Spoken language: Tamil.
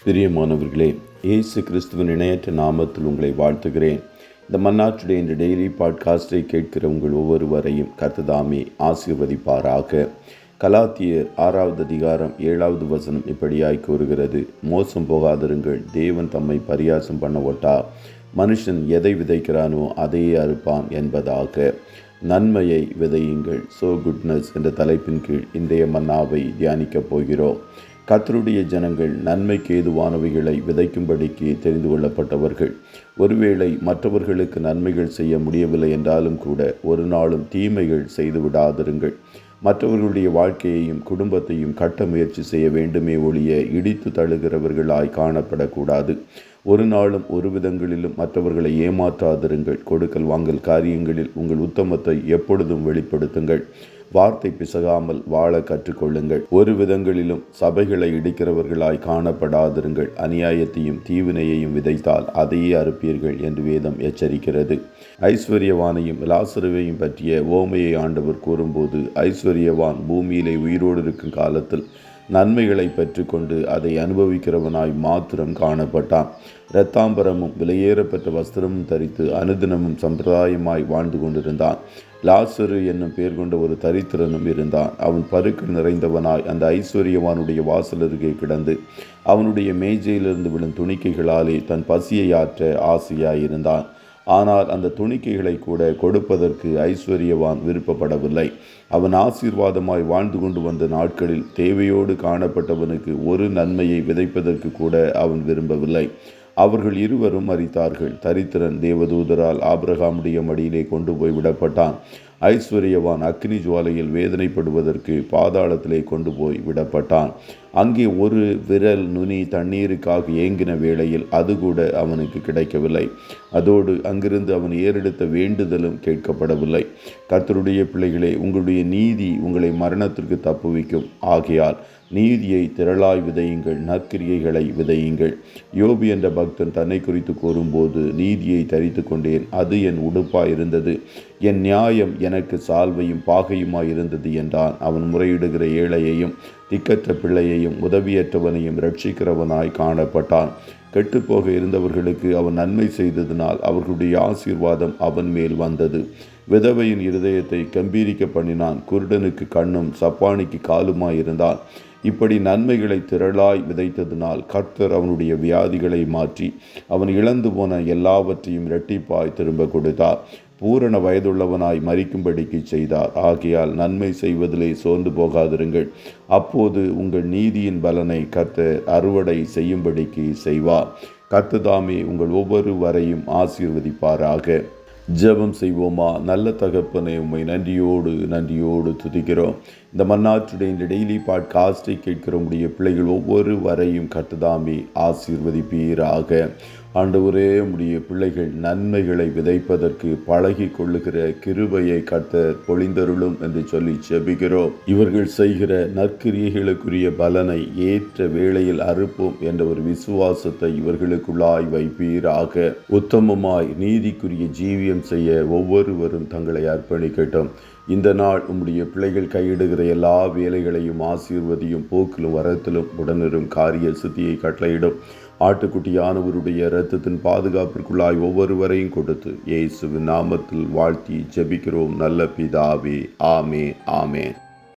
பிரியமானவர்களே, இயேசு கிறிஸ்துவின் இணையற்ற நாமத்தில் உங்களை வாழ்த்துகிறேன். இந்த மன்னாற்றுடைய இந்த டெய்லி பாட்காஸ்டை கேட்கிற உங்கள் ஒவ்வொருவரையும் கர்த்தர் ஆசீர்வதிப்பாராக. கலாத்தியர் 6வது அதிகாரம் 7வது வசனம் இப்படியாய் கூறுகிறது: மோசம் போகாதிருங்கள், தேவன் தம்மை பரியாசம் பண்ண ஒட்டா. மனுஷன் எதை விதைக்கிறானோ அதையே அறுப்பான் என்பதாக. நன்மையை விதையுங்கள், குட்னஸ் என்ற தலைப்பின் கீழ் இன்றைய மன்னாவை தியானிக்கப் போகிறோம். கர்த்தருடைய ஜனங்கள் நன்மைக்கு ஏதுவானவைகளை விதைக்கும்படிக்கு தெரிந்து கொள்ளப்பட்டவர்கள். ஒருவேளை மற்றவர்களுக்கு நன்மைகள் செய்ய முடியவில்லை என்றாலும் கூட ஒரு நாளும் தீமைகள் செய்து விடாதிருங்கள். மற்றவர்களுடைய வாழ்க்கையையும் குடும்பத்தையும் கட்ட முயற்சி செய்ய வேண்டுமே ஒழிய இடித்து தழுகிறவர்களாய் காணப்படக்கூடாது. ஒரு நாளும் ஒரு விதங்களிலும் மற்றவர்களை ஏமாற்றாதிருங்கள். கொடுக்கல் வாங்கல் காரியங்களில் உங்கள் உத்தமத்தை எப்பொழுதும் வெளிப்படுத்துங்கள். வார்த்தை பிசகாமல் வாழ கற்றுக்கொள்ளுங்கள். ஒரு விதங்களிலும் சபைகளை இடிக்கிறவர்களாய் காணப்படாதிருங்கள். அநியாயத்தையும் தீவினையையும் விதைத்தால் அதையே அறுப்பீர்கள் என்று வேதம் எச்சரிக்கிறது. ஐஸ்வர்யவானையும் லாசருவையும் பற்றிய ஓமையை ஆண்டவர் கூறும்போது, ஐஸ்வர்யவான் பூமியிலே உயிரோடு இருக்கும் காலத்தில் நன்மைகளை பெற்றுக்கொண்டு அதை அனுபவிக்கிறவனாய் மாத்திரம் காணப்பட்டான். இரத்தாம்பரமும் விலையேறப்பட்ட வஸ்திரமும் தரித்து அனுதினமும் சம்பிரதாயமாய் வாழ்ந்து கொண்டிருந்தான். லாசரு என்னும் பெயர் கொண்ட ஒரு தரித்திரனும் இருந்தான். அவன் பருக்கள் நிறைந்தவனாய் அந்த ஐஸ்வர்யவானுடைய வாசல் அருகே கிடந்து அவனுடைய மேஜையிலிருந்து விழும் துணிக்கைகளாலே தன் பசியை ஆற்ற ஆசையாயிருந்தான். ஆனால் அந்த துணிக்கைகளை கூட கொடுப்பதற்கு ஐஸ்வர்யவான் விருப்பப்படவில்லை. அவன் ஆசீர்வாதமாய் வாழ்ந்து கொண்டு வந்த நாட்களில் தேவையோடு காணப்பட்டவனுக்கு ஒரு நன்மையை விதைப்பதற்கு கூட அவன் விரும்பவில்லை. அவர்கள் இருவரும் மரித்தார்கள். தரித்திரன் தேவதூதரால் ஆபிரகாமுடைய மடியிலே கொண்டு போய் விடப்பட்டான். ஐஸ்வர்யவான் அக்னி ஜுவாலையில் வேதனைப்படுவதற்கு பாதாளத்திலே கொண்டு போய் விடப்பட்டான். அங்கே ஒரு விரல் நுனி தண்ணீருக்காக ஏங்கின வேளையில் அது கூட அவனுக்கு கிடைக்கவில்லை. அதோடு அங்கிருந்து அவன் ஏறெடுத்த வேண்டுதலும் கேட்கப்படவில்லை. கர்த்தருடைய பிள்ளைகளே, உங்களுடைய நீதி உங்களை மரணத்திற்கு தப்புவிக்கும். ஆகையால் நீதியை திரளாய் விதையுங்கள், நற்கிரியைகளை விதையுங்கள். யோபு என்ற பக்தன் தன்னை குறித்து கூறும்போது, நீதியை தரித்து கொண்டேன், அது என் உடுப்பாய் இருந்தது, என் நியாயம் எனக்கு சால்வையும் பாகையுமாய் இருந்தது என்றான். அவன் முறையிடுகிற ஏழையையும் திக்கற்ற பிள்ளையையும் உதவியற்றவனையும் இரட்சிக்கிறவனாய் காணப்பட்டான். கெட்டுப்போக இருந்தவர்களுக்கு அவன் நன்மை செய்ததினால் அவர்களுடைய ஆசீர்வாதம் அவன் மேல் வந்தது. விதவையின் இருதயத்தை கம்பீரிக்க பண்ணினான். குருடனுக்கு கண்ணும் சப்பானிக்கு காலுமாயிருந்தான். இப்படி நன்மைகளை திரளாய் விதைத்ததினால் கர்த்தர் அவனுடைய வியாதிகளை மாற்றி அவன் இழந்து போன எல்லாவற்றையும் இரட்டிப்பாய் திரும்ப கொடுத்தார். பூரண வயதுள்ளவனாய் மரிக்கும்படிக்கு செய்தார். ஆகையால் நன்மை செய்வதிலே சோர்ந்து போகாதிருங்கள். அப்போது உங்கள் நீதியின் பலனை கர்த்தர் அறுவடை செய்யும்படிக்கு செய்வார். கர்த்தர் தாமே உங்கள் ஒவ்வொருவரையும் ஆசீர்வதிப்பாராக. ஜெபம் செய்வோமா? நல்ல தகப்பனே, உம்மை நன்றியோடு துதிக்கிறோம். இந்த மன்னாற்றுடைய இந்த டெய்லி பாட்காஸ்டை கேட்கிற உடைய பிள்ளைகள் ஒவ்வொருவரையும் கர்த்தர் ஆசீர்வதிப்பீராக. ஆண்டவரே, உடைய பிள்ளைகள் நன்மைகளை விதைப்பதற்கு பழகி கொள்ளுகிற கிருபையை கர்த்தர் பொழிந்தருளும் என்று சொல்லி ஜெபிக்கிறோம். இவர்கள் செய்கிற நற்கிரியைகளுக்குரிய பலனை ஏற்ற வேளையில் அறுப்போம் என்ற ஒரு விசுவாசத்தை இவர்களுக்குள்ளாய் வைப்பீராக. உத்தமமாய் நீதிக்குரிய ஜீவியம் செய்ய ஒவ்வொருவரும் தங்களை அர்ப்பணிக்கட்டும். இந்த நாள் உம்முடைய பிள்ளைகள் கையிடுகிற எல்லா வேலைகளையும் ஆசீர்வதியும். போக்கிலும் வரத்திலும் உடனிரும் காரிய சித்தியை கட்டளையிடும். ஆட்டுக்குட்டியானவருடைய இரத்தத்தின் பாதுகாப்பிற்குள்ளாய் ஒவ்வொருவரையும் கொடுத்து இயேசுவின் நாமத்தில் வாழ்த்தி ஜெபிக்கிறோம் நல்ல பிதாவே. ஆமென்.